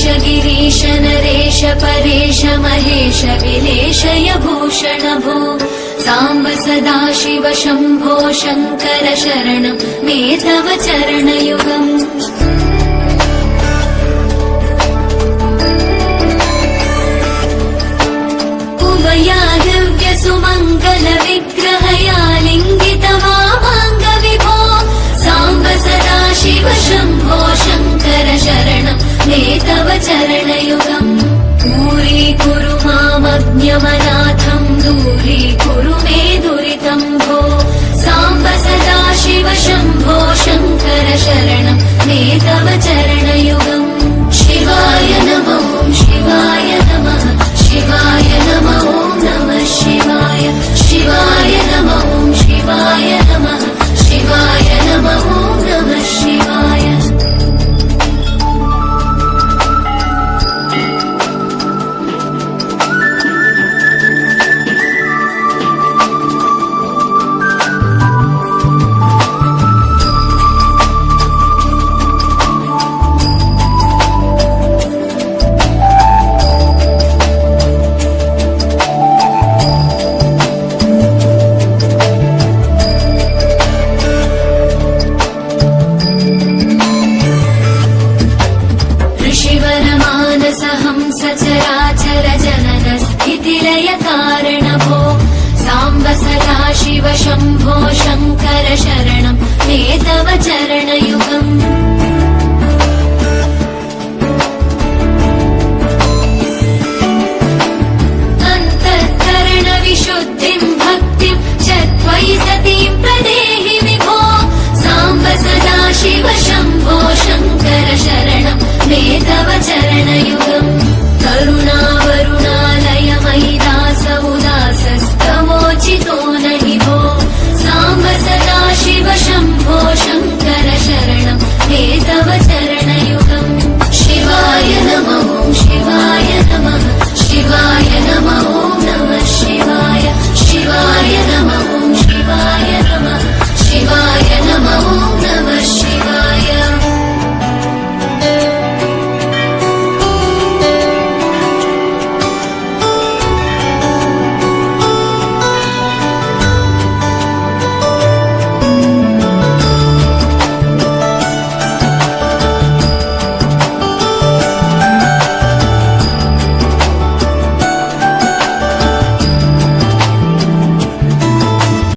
गिरीश गिरीश नरेश परेश महेश विलेशय भूषण भो साम्ब सदाशिव शम्भो शङ्कर शरणं मे तव चरणयुगम् उभया दिव्य सुमङ्गल विग्रहया लिङ्गित वामाङ्ग विभो साम्ब सदाशिव शम्भो शङ्कर शरणं मे तव चरणयुगम् दूरीकुरु मामज्ञमनाथं दूरीकुरु मे दुरितं भो साम्ब सदाशिव शम्भो शङ्कर शरणं मे तव चरणयुगम् शिवाय नमो शिवाय नमः शिवाय नमो नमः शिवाय शिवाय नमो शिवाय नमः शिवाय नमो नमः शिवाय सचराचर जनन स्थितिलय कारण भो साम्ब सदाशिव शम्भो शङ्कर शरणं मे तव चरणयुगम्